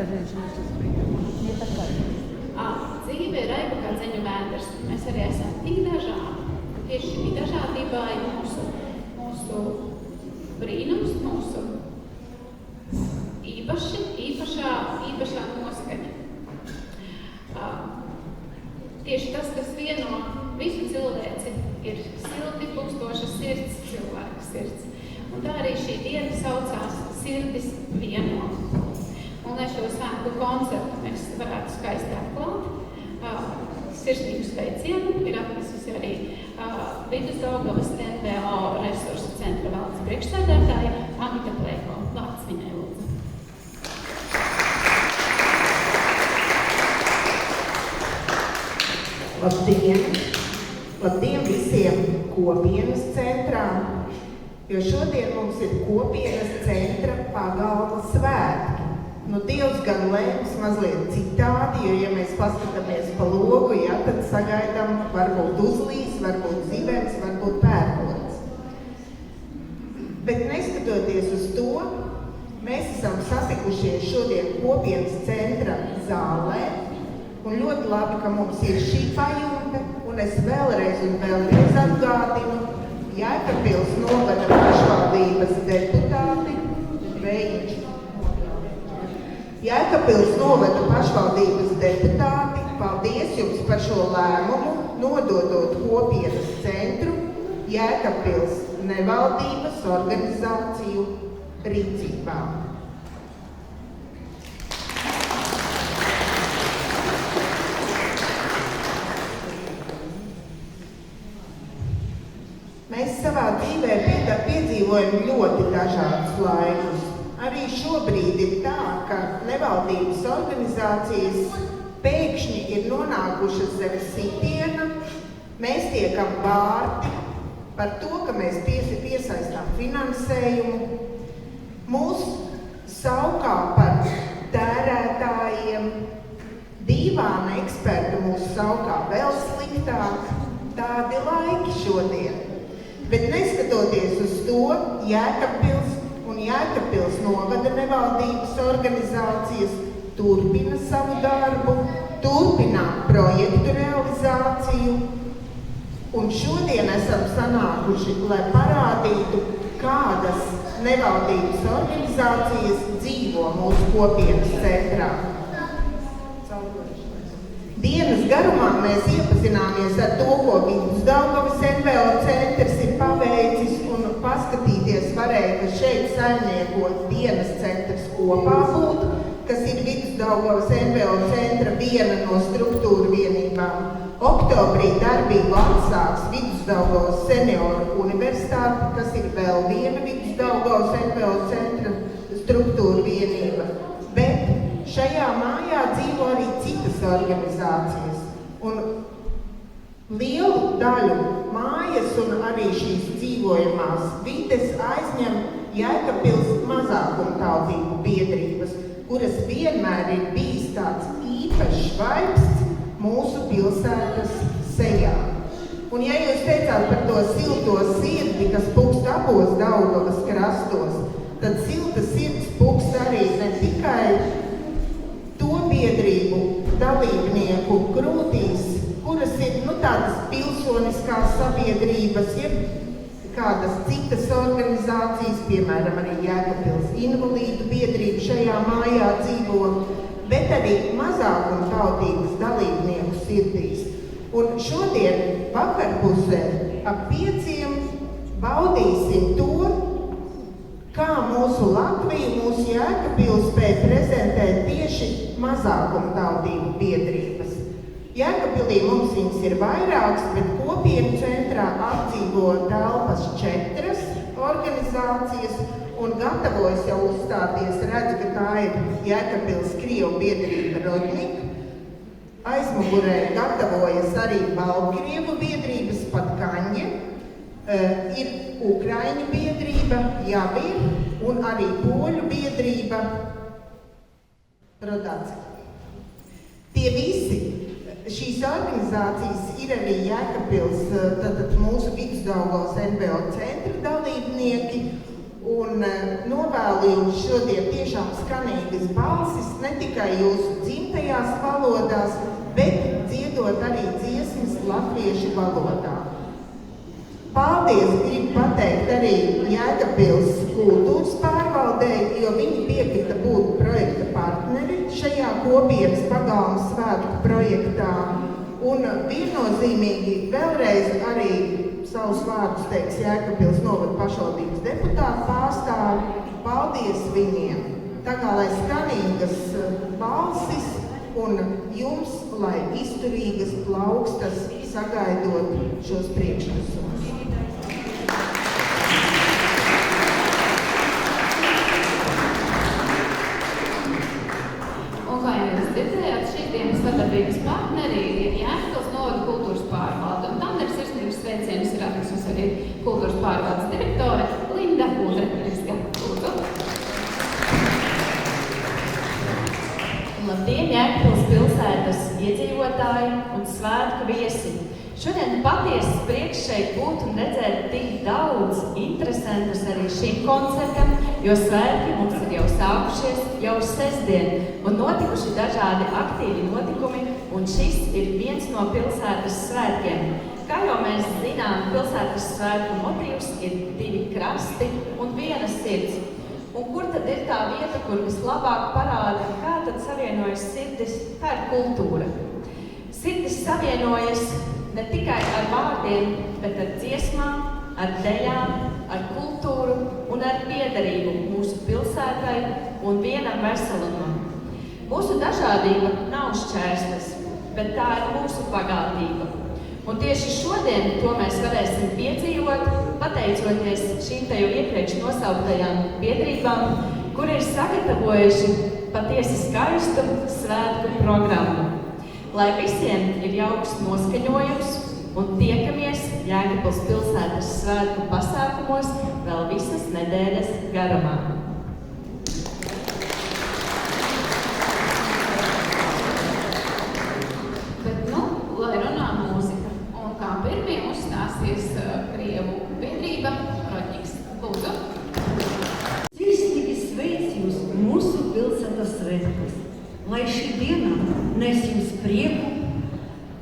такой женщиной сейчас приехала. Не такая. Dzīve ir Raibakādzeņu vēders. Mēs arī esam tik dažādi. Tieši šī dažādībā ir mūsu brīnums, mūsu īpašā noskaņa. Tieši tas, kas vieno visu cilvēci, ir silti plūstoša sirds, cilvēka sirds. Un tā arī šī diena saucās Sirdis vieno. Un lai šo svētku koncertu mēs varētu skaisti atklāt, sirsnīgu sveicienu ir atnesusi arī Vidusdaugavas NVO resursu centra valdes priekšsēdētāja Anita Plēko. Vārds viņai lūdzu. Labdien! Labdien visiem kopienas centrā, jo šodien mums ir kopienas centra pagalma svētki. Nu, Dievs gan lēms mazliet citādi, jo, ja mēs paskatāmies pa logu, tad sagaidām varbūt uzlīs, varbūt zibens, varbūt pērkots. Bet neskatoties uz to, mēs esam satikušies šodien kopienas centra zālē, un ļoti labi, ka mums ir šī pajumte, un es vēlreiz atgādinu Jēkabpils novada pašvaldības deputāti, Vējiņš. Jēkabpils novada pašvaldības deputāti, paldies jums par šo lēmumu, nododot kopienas centru Jēkabpils nevaldības organizāciju rīcībā. Mēs savā dzīvē piedzīvojam ļoti dažādus laikus. Arī šobrīd ir tā, ka nevaldības organizācijas pēkšņi ir nonākušas zem sitiena. Mēs tiekam vārti par to, ka mēs piesaistām finansējumu. Mūs saukā par tērētājiem, dīvāna eksperti mūs saukā vēl sliktāk. Tādi laiki šodien. Bet neskatoties uz to, Jēkabpils un Jēkabpils novada nevaldības organizācijas turpina savu darbu, turpinām projektu realizāciju, un šodien esam sanākuši, lai parādītu, kādas nevaldības organizācijas dzīvo mūsu kopienas centrā. Dienas garumā mēs iepazināmies ar to, ko Vidusdaugavas NVO centrs ir paveicis, un paskatīties varēja, ka šeit saimniekot dienas centrs kopā būt, kas ir Vidusdaugavas NVO centra viena no struktūra vienībām. Oktobrī darbību atsāks Vidusdaugavas senioru universitāte, kas ir vēl viena Vidusdaugavas NVO centra struktūra vienība. Bet šajā mājā dzīvo arī citas organizācijas, un lielu daļu mājas un arī šīs dzīvojamās vides aizņem Jēkabpils mazākumtautību biedrības, kuras vienmēr ir bijis tāds īpašs vaipsts mūsu pilsētas sejā. Un ja jūs teicāt par to silto sirdi, kas pukst abos Daugavas krastos, tad silta sirds pukst arī ne tikai to biedrību dalībnieku krūtīs, kuras ir tādas pilsoniskās sabiedrības, jeb kādas citas organizācijas, piemēram, arī Jēkabpils invalīdu biedrība šajā mājā dzīvo, bet arī mazākumtautības dalībnieku sirdīs. Un šodien vakarpusē ap 5 baudīsim to, kā mūsu Latviju, mūsu Jēkabpils spēj prezentēt tieši mazākumtautību biedrības. Jēkabpilī mums viņas ir vairākas, bet kopienu centrā apdzīvo telpas 4 organizācijas un gatavojas jau uzstāties, redz, ka tā ir Jēkabpils Krievu biedrība Rodņik. Aizmugurē gatavojas arī Baltkrievu biedrības Patkaņa, ir Ukraiņu biedrība Javir un arī Poļu biedrība Rodaci. Tie visi, šīs organizācijas ir arī Jēkabpils, tātad mūsu Vidusdaugavas NVO centra dalībnieki, Un novēlu jums šodien tiešām skanīgas balsis, ne tikai jūsu dzimtajās valodās, bet dziedot arī dziesmas latviešu valodā. Paldies, gribu pateikt arī Jēkabpils kultūras pārvaldei, jo viņi piekrita būt projekta partneri šajā kopienas pagalma svētku projektā. Un viennozīmīgi vēlreiz arī savus vārdus teiks Jēkabpils novada pašvaldības deputātu pārstāvi. Paldies viņiem! Tā kā lai skanīgas balsis un jums, lai izturīgas plaukstas sagaidot šos priekšnesumus. Un kā jūs dzirdējāt, šīs dienas sadarbības partneri ir Jēkabpils novada kultūras pārvalde. Un tam ir sirsnības sveicienus ir atnesusi arī kultūras pārvaldes direktore Linda Udre-Riska. Lūdzu. Labdien, Jēkabpils pilsētas iedzīvotāji un svētku viesi! Šodien patiesas prieks šeit būt un redzēt tik daudz interesantus arī šīm koncertam, jo svētki mums ir jau sākušies jau sestdien un notikuši dažādi aktīvi notikumi, un šis ir viens no pilsētas svētkiem. Kā jau mēs zinām, pilsētas svētku motīvs ir 2 krasti un 1 sirds. Un kur tad ir tā vieta, kur vislabāk parāda, kā tad savienojas sirdis, tā ir kultūra. Sirdis savienojas ne tikai ar vārdiem, bet ar dziesmām, ar dejām, ar kultūru un ar piederību mūsu pilsētai un vienam veselumam. Mūsu dažādība nav šķērslis, bet tā ir mūsu bagātība. Un tieši šodien to mēs varēsim piedzīvot, pateicoties šīm te jau iepriekš nosauktajām biedrībām, kur ir sagatavojuši patiesi skaistu svētku programmu. Lai visiem ir jauks noskaņojums un tiekamies Jēkabpils pilsētas svētku pasākumos vēl visas nedēļas garumā. Bet, lai runā mūzika. Un kā pirmie uzstāsies Krievu biedrība Rodņiks. Lūdzu. Sirsnīgi sveicu jūs mūsu pilsētas svētkos. Lai šī diena nes jums prieku,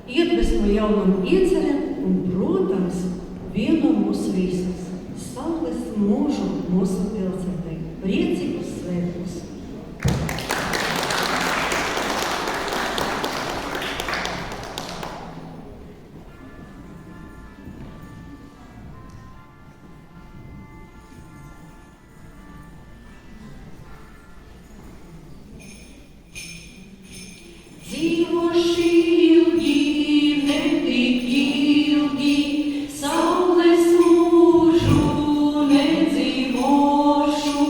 iedvesmu jaunam iecerēm un, protams, vieno mūsu visus. Saules mūžu mūsu pilsētai. Priecīgus svētkus! Saules mūžu nedzīvošu,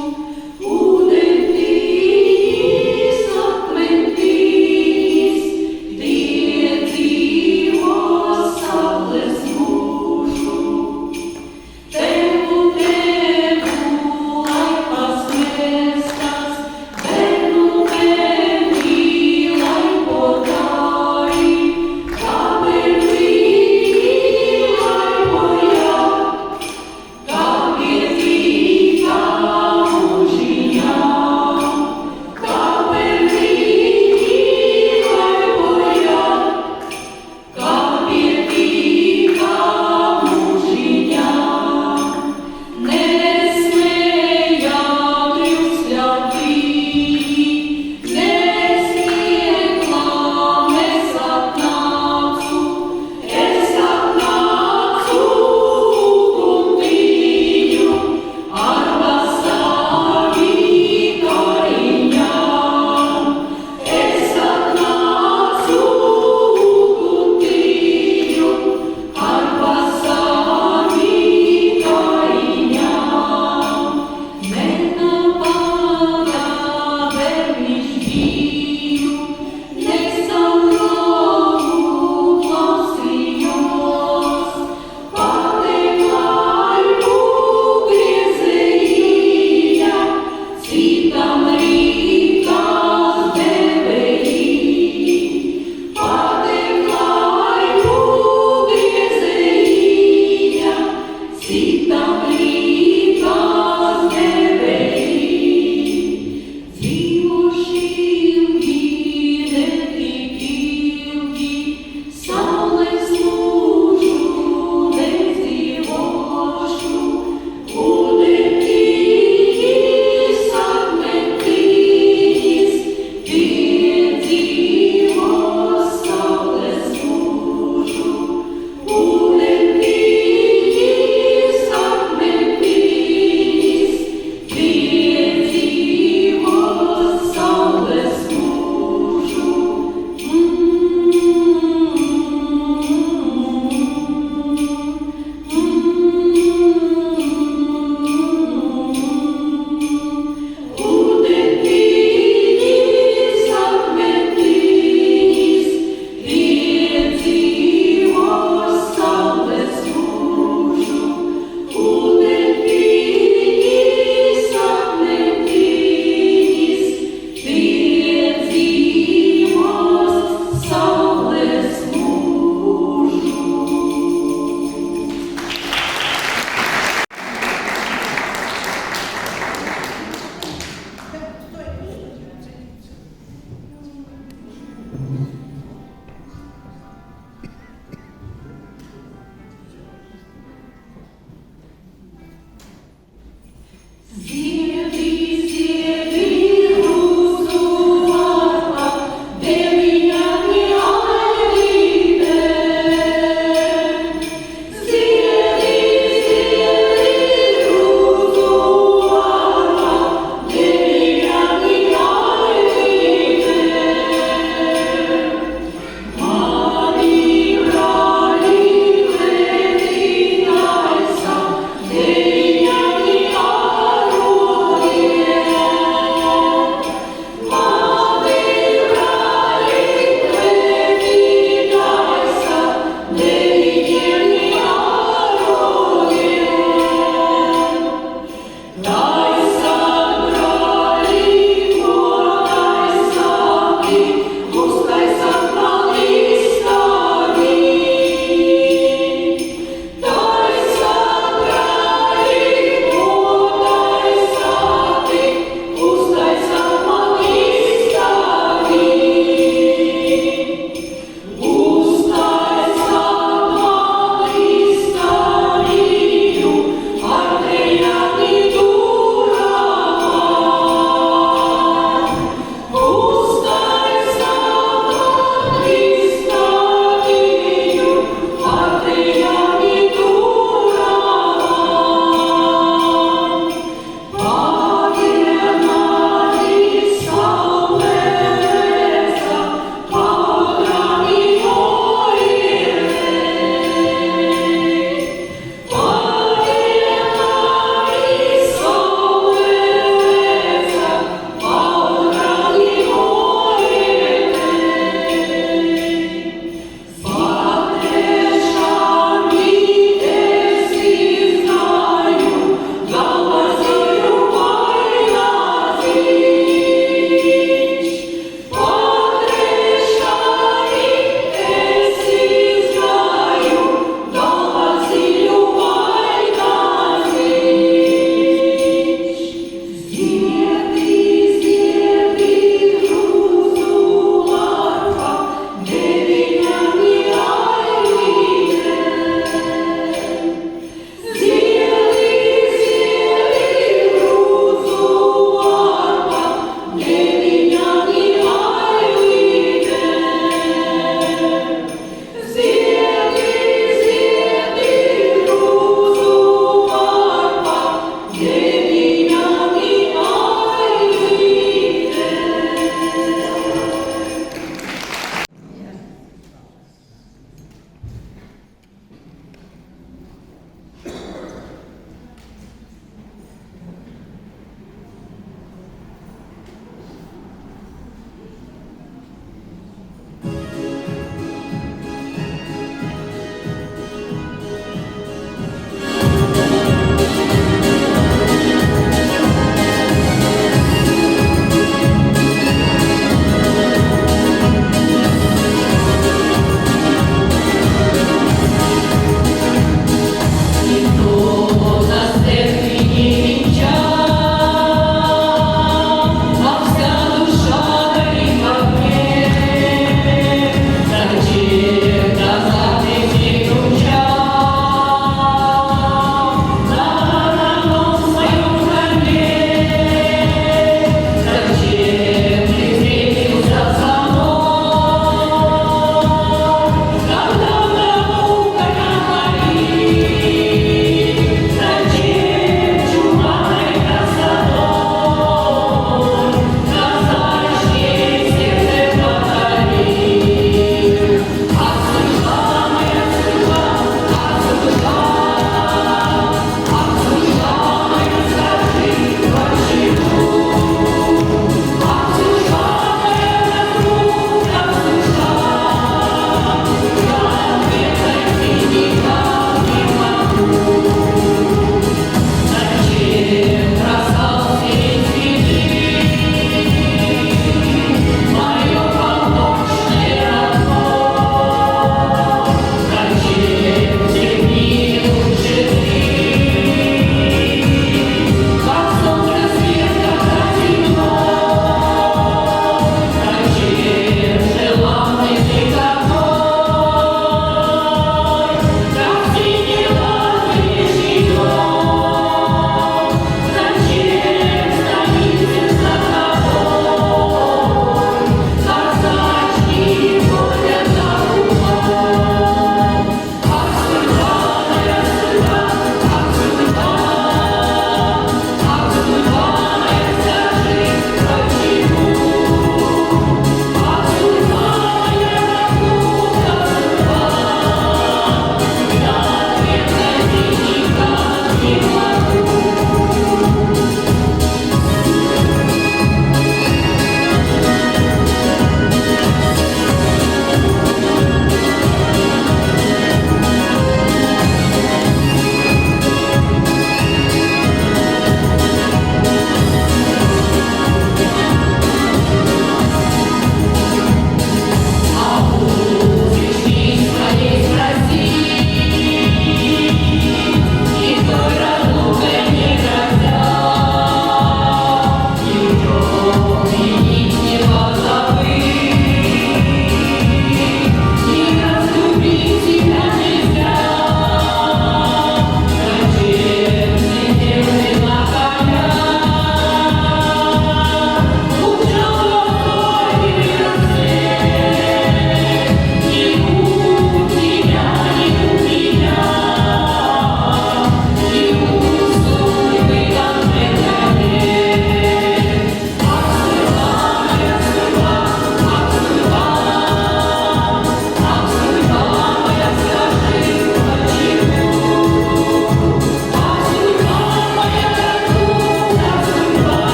Uztais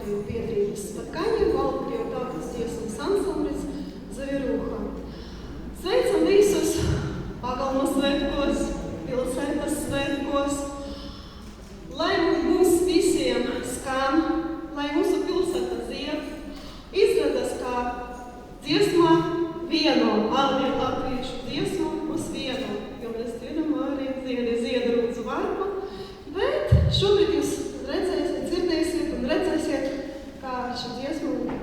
Baltkrievu biedrības Svatkaņiem, Baltkrievu tautas dziesmas ansamblis Zavirūha. Sveicam visus pagalmas svētkos, pilsētas svētkos, lai mums visiem skan, lai mūsu pilsēta dzied, izradas kā dziesmā vieno, arī latviešu dziesmu uz vienu, jo mēs dziedam arī Ziedrūdzu varpa, bet šobrīd jūs redzēsiet, dzirdēsiet un redzēsiet, kā šo dziesmu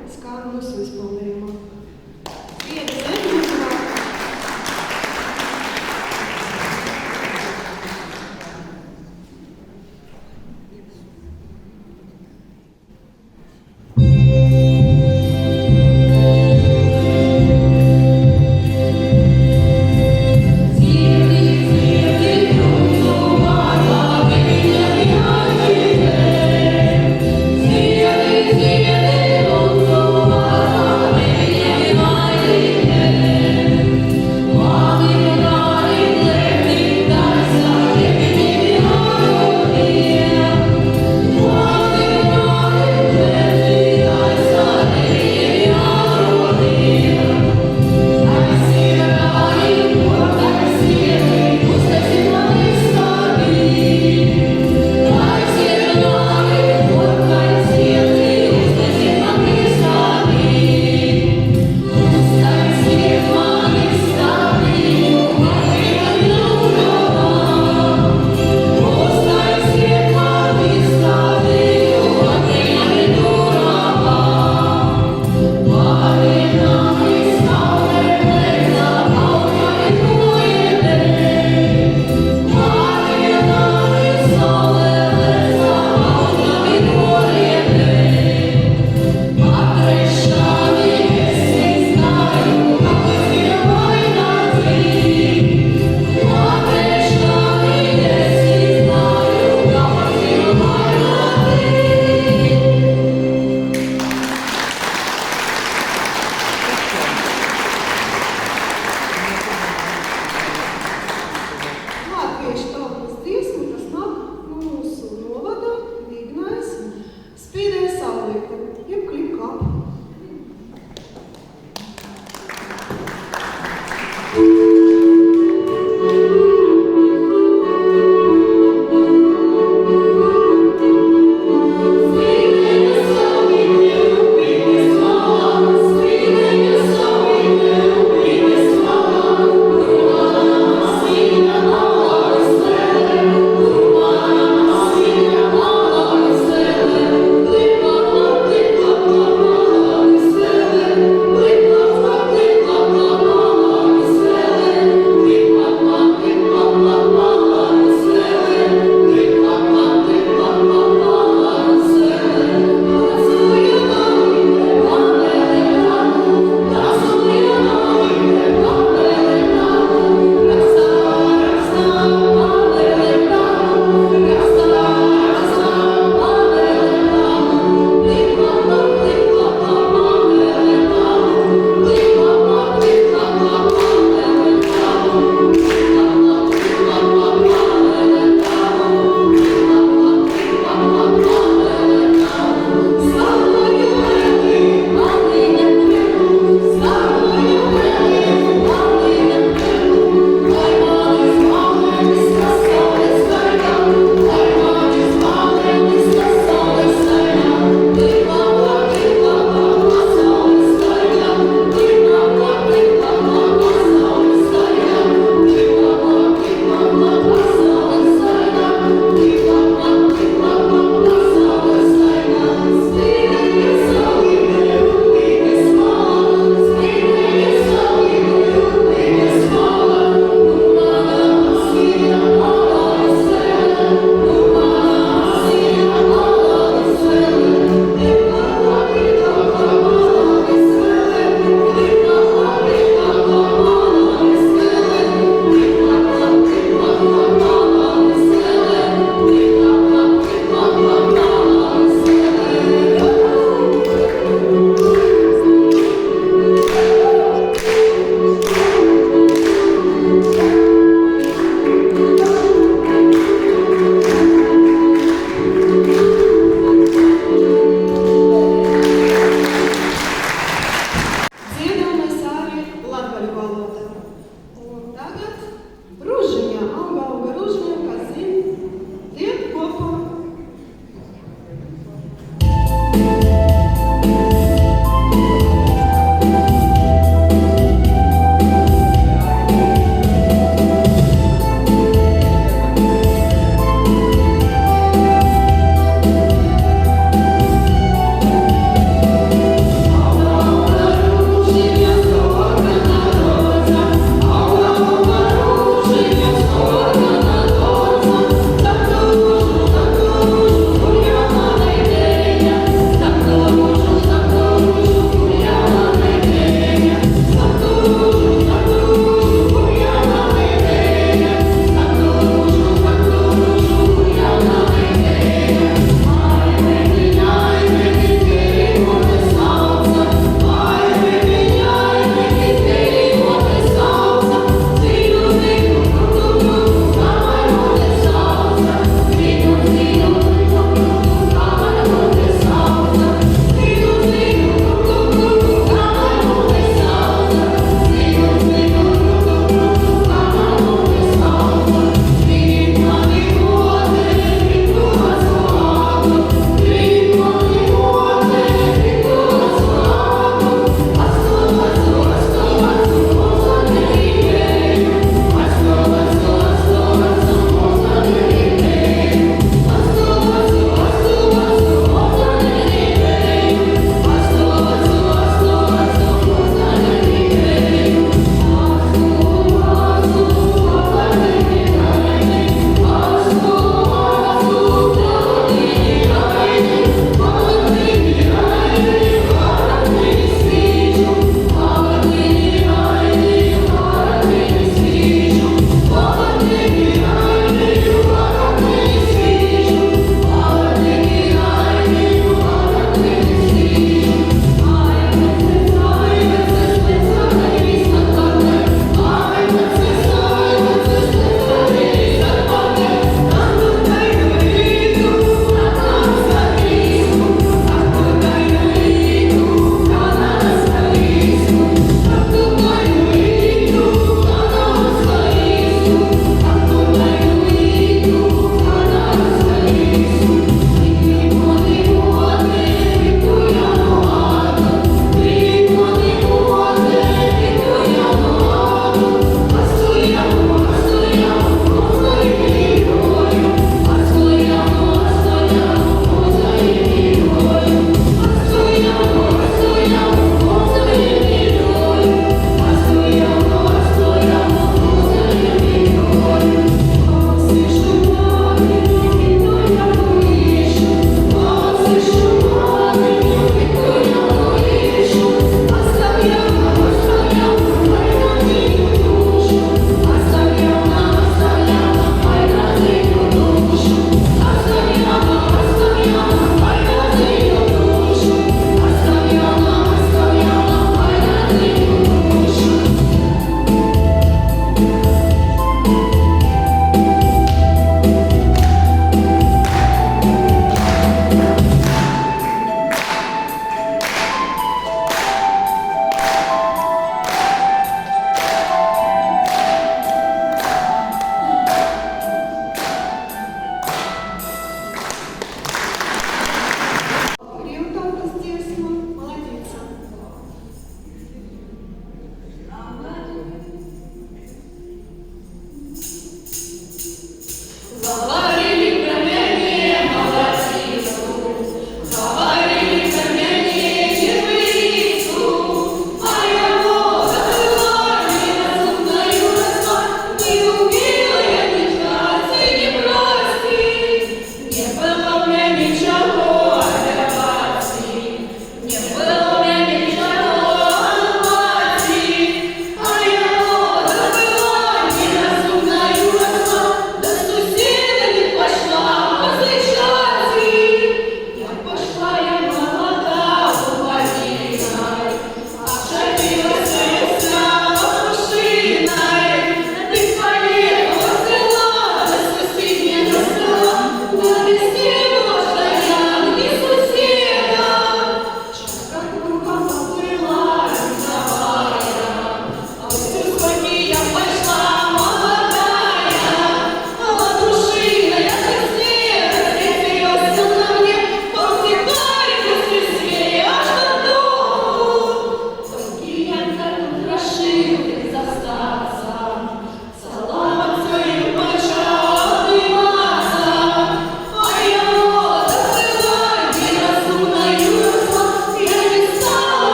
Сусідами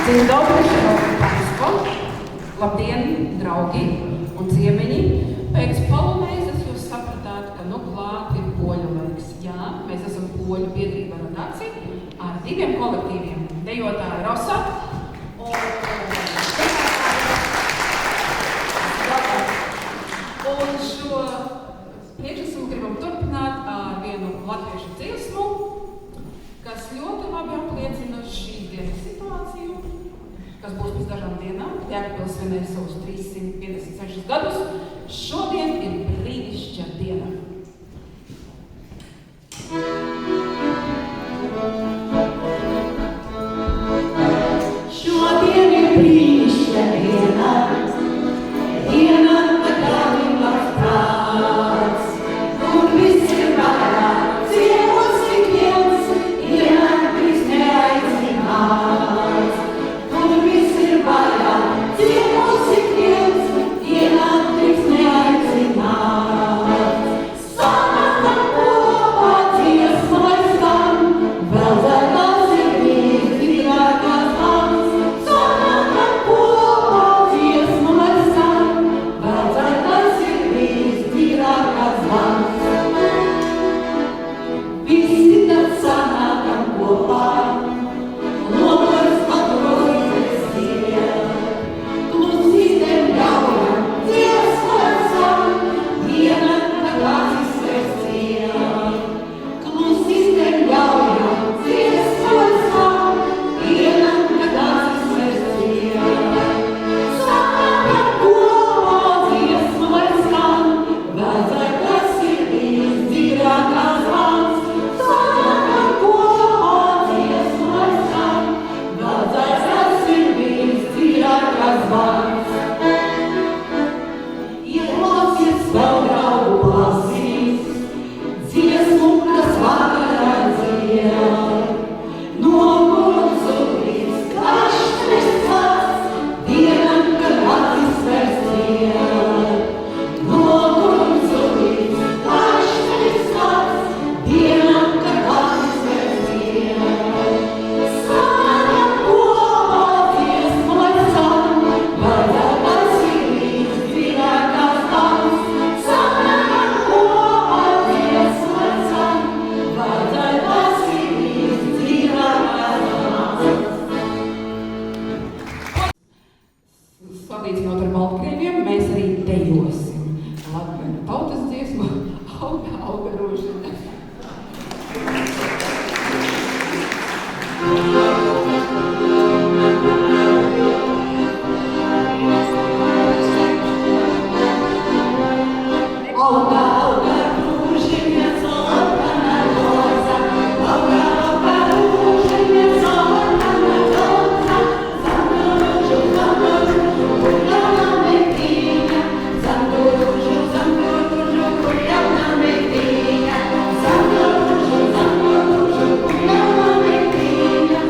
Dzień dobry, szanowni Państwo. Labdien, draugi un ciemiņi. Pēc polonēzes jūs sapratāt, ka klāt ir poļu laiks. Jā, mēs esam poļu biedrība redakcija ar diviem kolektīviem. Dejotāja Rosa un šo priekšnesumu gribam turpināt ar vienu latviešu dziesmu, kas ļoti labi apliecina šīs dienas situāciju, kas būs pēc dažām dienām. Jēkabpils svinēs savus 356 gadus. Šodien ir brīnišķīga diena. Šodien ir brīnišķīga diena, diena, kad tavim labs prāts, kur viss ir vaļā, ciemos ik viens, ienāklis neaicināts. Kur viss ir vaļā, ciemos ik viens, ienāklis neaicināts. Sanākam kopā dziesmu lai skan, vēl zeltās ir visdzīvākās mans. Sanākam kopā dziesmu lai skan, vēl zeltās ir visdzīvākās mans. Visi tad sanākam kopā, lomars patrojas iet, klusītēm ļaujam dziesmu lai skan, diena, kad acis vairs ciet. Klusītēm ļaujam dziesmu lai skan, diena, kad acis vairs ciet. Sanākam kopā dziesmu lai skan, vēl zeltās ir visdzīvākās mans. Sanākam kopā dziesmu lai skan, vēl zeltās ir visdzīvākās mans. Ieklausies vēl draugu balsīs, dziesmu, kas vakarā dzied. No Gurzu līdz Kaštris sāc, dienam, kad acis vairs ciet. No Gurzu līdz Kaštris sāc, dienam, kad acis vairs ciet. Sanākam kopā dziesmu lai skan, vēl zeltās ir visdzīvākās mans. Sanākam kopā dziesmu lai skan, vēl zeltās ir visdzīvākās mans. Salīdzinot ar Baltkrieviem, mēs arī dejosim latgaļu tautas dziesmu Auga, auga rožiņa. Auga, auga rūžiņa, sarkana roza, auga, auga rūžiņa, sarkana roza, zamdu rūžu, kurjana meitiņa, zamdu rūžu, kurjana meitiņa, zamdu rūžu, kurjana meitiņa,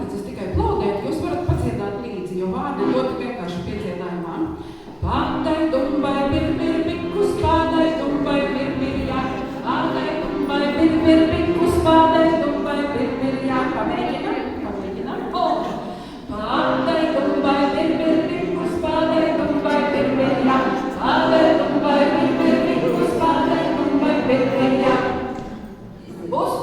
atlicis tikai plaudēt, jūs varat padziedāt līdzi, jo vārdi ļoti vienkārši piedziedājumā. Pādai, dumbai, bir, bikus, pādai, dumbai, bir, jā. Pādai, dumbai, bir, bikus, pādai, dumbai, bir, jā. Pamēģinām. Pādai, dumbai, bir, bikus, pādai, dumbai, bir, jā. Pādai, dumbai, bir, bikus, pādai, dumbai, bir, jā. Būs?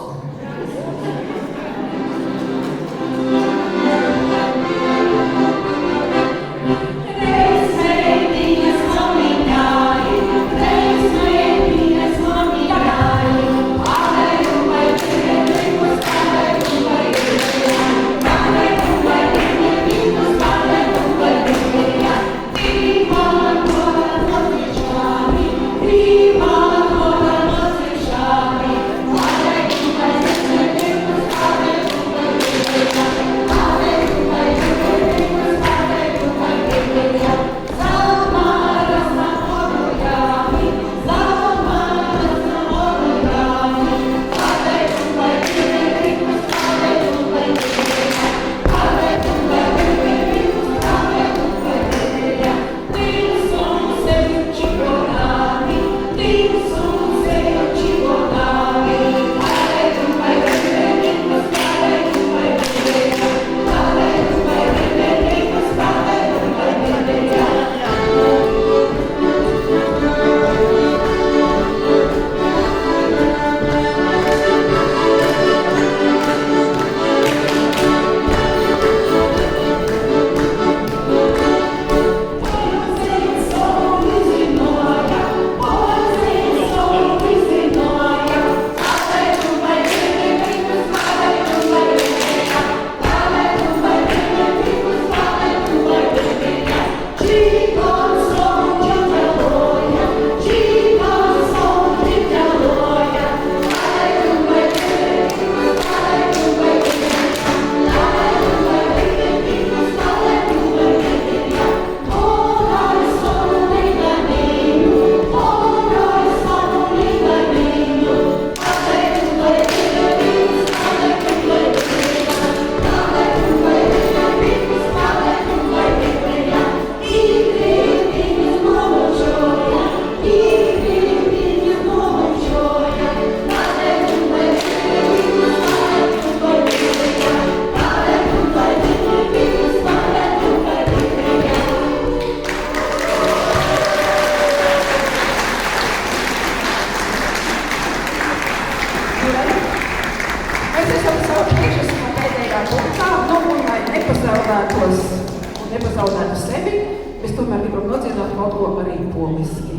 Nepazaudētu sevi, mēs tomēr gribam nodziedāt kaut ko arī poliski.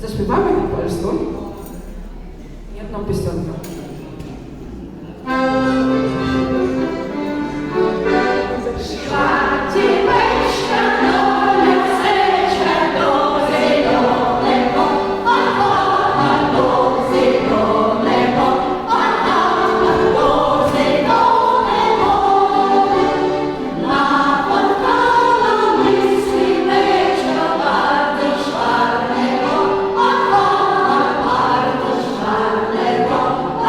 Zaśpiewamy po polsku jedną piosenkę. Bardzo czarnego,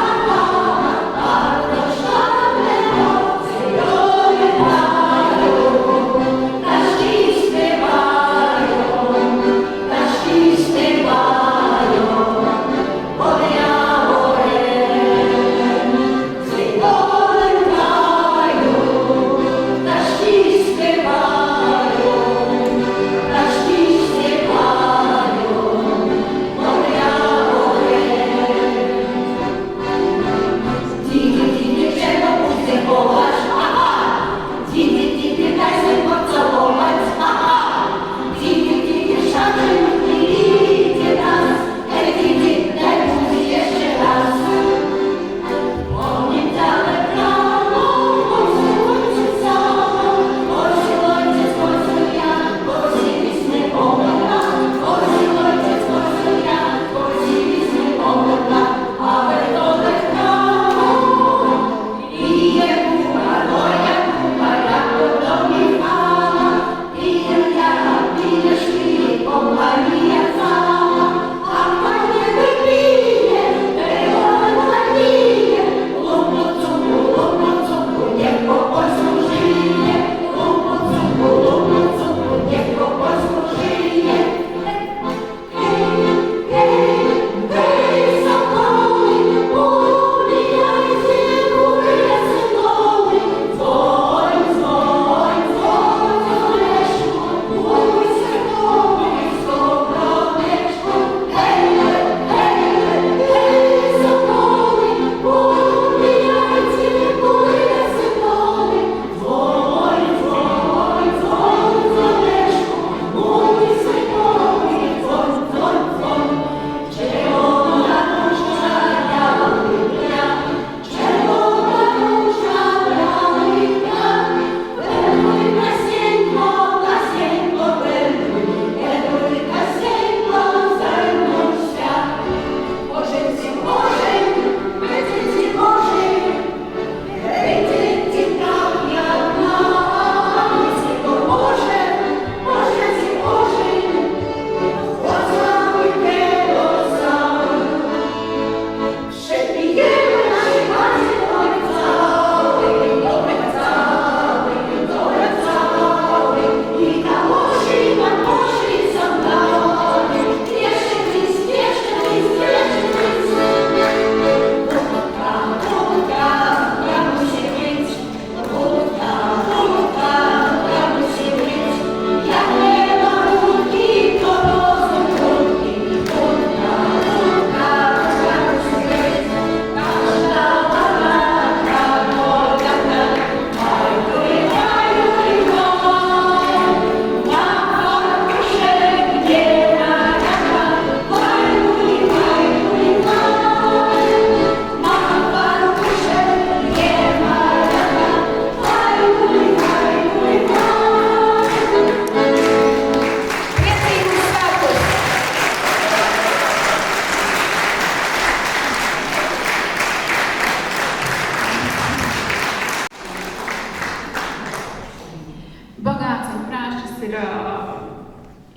bagāts un prāšs ir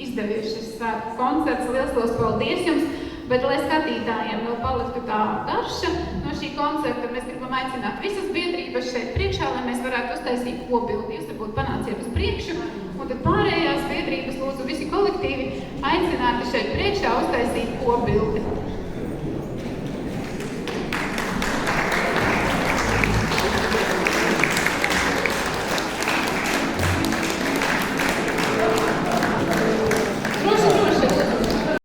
izdevies šis svētku koncerts. Liels paldies jums! Bet, lai skatītājiem vēl paliktu tā garša no šī koncerta, mēs gribam aicināt visas biedrības šeit priekšā, lai mēs varētu uztaisīt kopbildi. Jūs varbūt panāciet uz priekšu, un tad pārējās biedrības lūdzu visi kolektīvi aicināti šeit priekšā uztaisīt kopbildi.